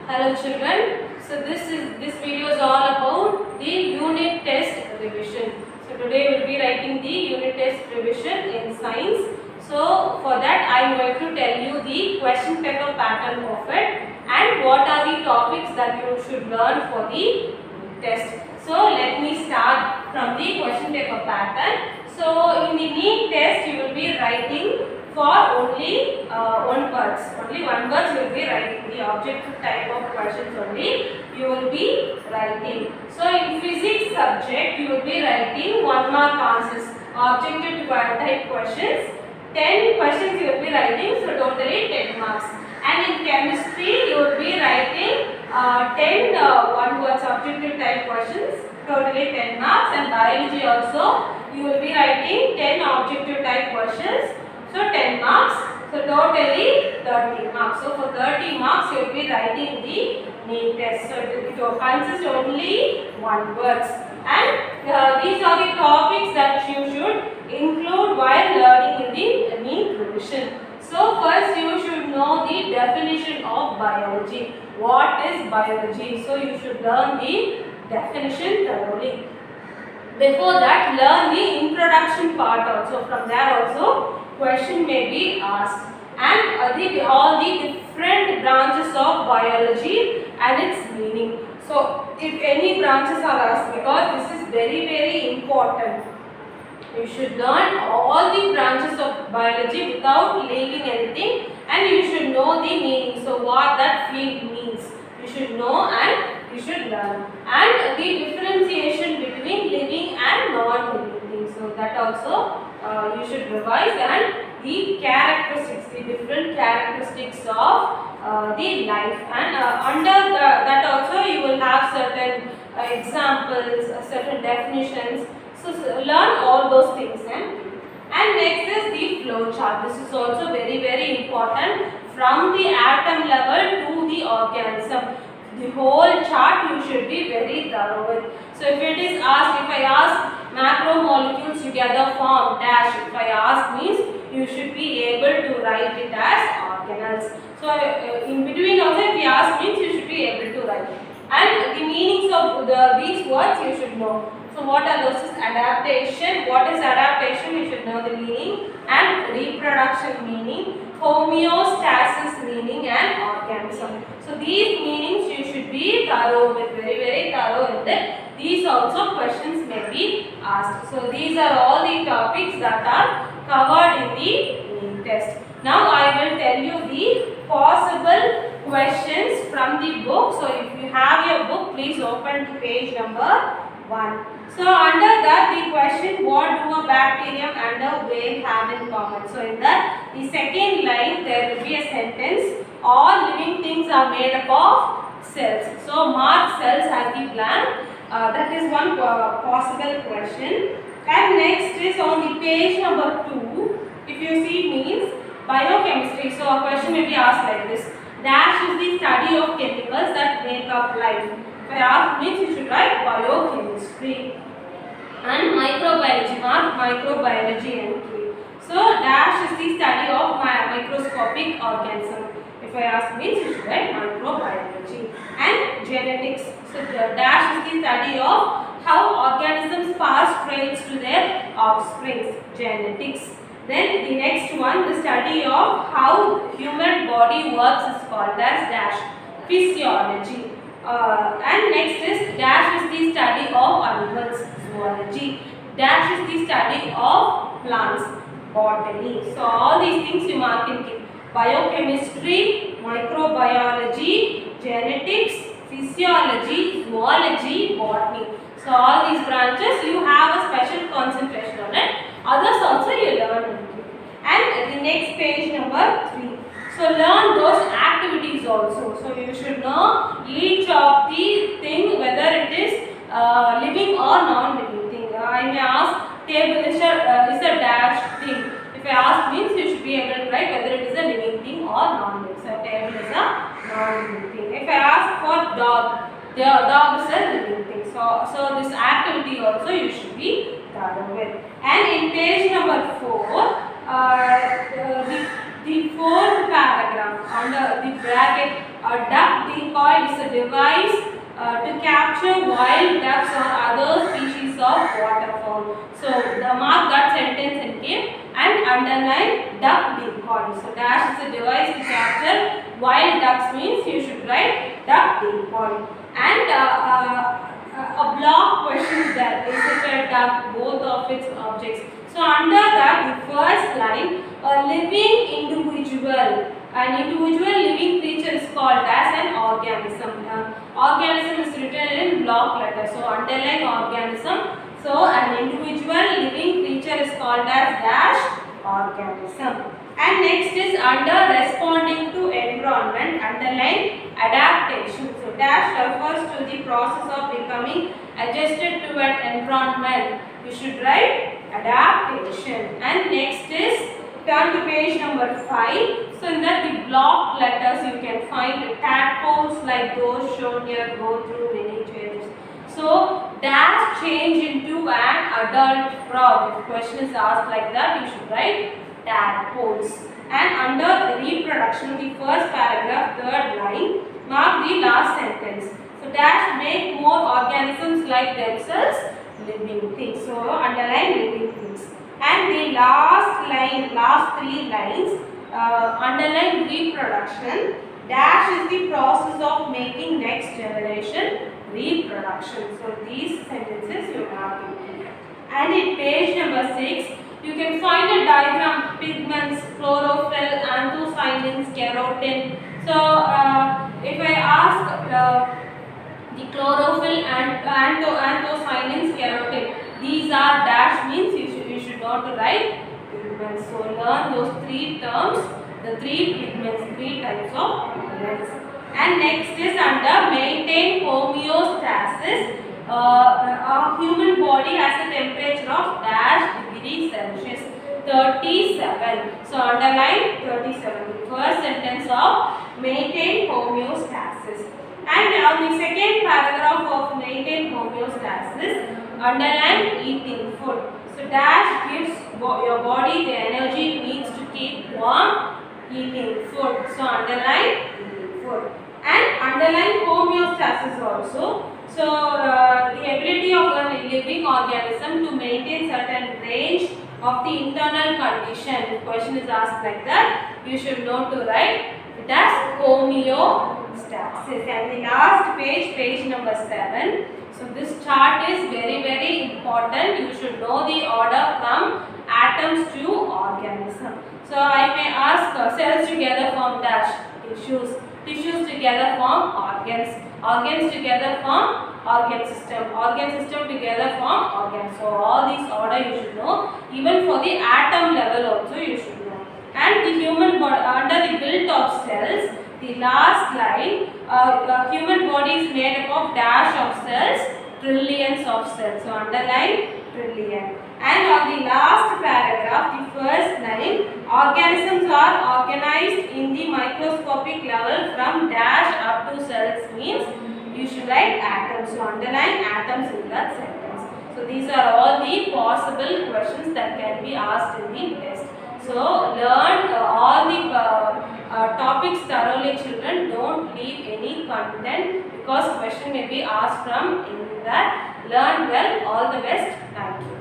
Hello children. So this video is all about the unit test revision. So today we will be writing the unit test revision in science. So for that I am going to tell you the question paper pattern of it and what are the topics that you should learn for the test. So let me start from the question paper pattern. So in the NEET test you will be writing for only one words. Only one words you will be writing. The objective type of questions only you will be writing. So in physics subject you will be writing 1 mark answers. Objective type questions. 10 questions you will be writing. So totally 10 marks. And in chemistry you will be writing 10 one words objective type questions. Totally 10 marks. And biology also you will be writing 10 objective type questions. So 10 marks. So totally 30 marks. So for 30 marks you will be writing the NEET test. So it will consist only one words. And these are the topics that you should include while learning in the NEET revision. So first you should know the definition of biology. What is biology? So you should learn the definition thoroughly. Before that, learn the introduction part also. From there also question may be asked. And all the different branches of biology and its meaning. So if any branches are asked, because this is very important, you should learn all the branches of biology without leaving anything, and you should know the meaning. So what that field means, you should know and you should learn. And the differentiation between living and non-living things. So that also you should revise, and the characteristics, the different characteristics of the life. And under that also you will have certain examples, certain definitions. So learn all those things. And next is the flow chart. This is also very important from the atom level to the organism. The whole chart you should be very thorough with. So if it is asked, if I ask macromolecules together form dash, if I ask means you should be able to write it as organelles. So in between also if you ask means you should be able to write. And the meanings of these words you should know. So what are those? Adaptation. What is adaptation? You should know the meaning. And reproduction meaning. Homeostasis meaning, and organism. So these meanings you should be thorough with, very thorough in it. These also questions may be asked. So these are all the topics that are covered in the NEET test. Now I will tell you the possible questions from the book. So if you have your book, please open to page number 1. So under that the question, what do a bacterium and a whale have in common? So in that the second line there will be a sentence, all living things are made up of cells. So mark cells as the blank. That is one possible question. And next is on the page number 2. If you see means biochemistry. So a question may be asked like this. Dash is the study of chemicals that make up life. If I ask means you should write biochemistry. And microbiology, mark microbiology and K. So dash is the study of microscopic organism. If I ask means you should write microbiology. And genetics. So dash is the study of how organisms pass traits to their offspring. Genetics. Then the next one, the study of how human body works is called as dash, physiology. And next is dash is the study of animals, zoology. Dash is the study of plants, botany. So all these things you mark in K. Biochemistry, microbiology, genetics, physiology, zoology, botany. So all these branches you have a special concentration on it. Others also you learn. And the next page number 3. So learn those activities also. So you should know each of the thing, whether it is living or non-living thing. I may ask table is a dash thing. If I ask means you should be able to write whether it is a living thing or non-living. So table is a non-living thing. If I ask for dog, the dog is a living thing. So this activity also you should be thorough with. And in page number 4, the fourth paragraph under the bracket A duck decoy is a device to capture wild ducks or other species of waterfowl. So the mark that sentence and give and underline duck decoy. So dash is a device to capture wild ducks means you should write duck decoy. And a block question is there. Is it a duck? Both of its objects. So under that, the first line, a living individual. An individual living creature is called as an organism. Organism is written in block letter. So underline organism. So an individual living creature is called as dash organism. And next is under responding to environment, underline adaptation. So dash refers to the process of becoming adjusted to an environment. You should write adaptation. And next is, turn to page number 5. So in that the block letters you can find tadpoles like those shown here go through many changes. So dash change into an adult frog. If question is asked like that, you should write tadpoles. And under reproduction, the first paragraph, third line, mark the last sentence. So dash make more organisms like themselves living things. So underline living things. And the last line, last 3 lines, underline reproduction. Dash is the process of making next generation reproduction. So these sentences you have to keep. And in page number 6, you can find a diagram: pigments, chlorophyll, anthocyanins, keratin. So if I ask the chlorophyll and anthocyanins, keratin, these are dash means you should know to write pigments. So learn those 3 terms, the 3 pigments, 3 types of pigments. And next is under maintain homeostasis. Our human body has a temperature of dash degree Celsius, 37. So underline 37. The first sentence of maintain homeostasis. And on the second paragraph of maintain homeostasis, underline eating food. So dash gives your body the energy it needs to keep warm, eating food. So underline eating food. And underline homeostasis also. So the ability of a living organism to maintain certain range of the internal condition. If question is asked like that, you should know to write it as homeostasis. And the last page, page number 7. So this chart is very important. You should know the order from atoms to organism. So I may ask cells together form dash tissues. Tissues together form organs. Organs together form organ system. Organ system together form organs. So all these order you should know. Even for the atom level also you should know. And the human body, under the build of cells, the last line, human body is made up of dash of cells, trillions of cells. So underline trillion. And on the last paragraph, the first line, organisms are organized in the microscopic level from dash up to cells means you should write atoms. So underline atoms in that sentence. So these are all the possible questions that can be asked in the test. So learn all the topics thoroughly, children. Don't leave any content because question may be asked from in that. Learn well. All the best. Thank you.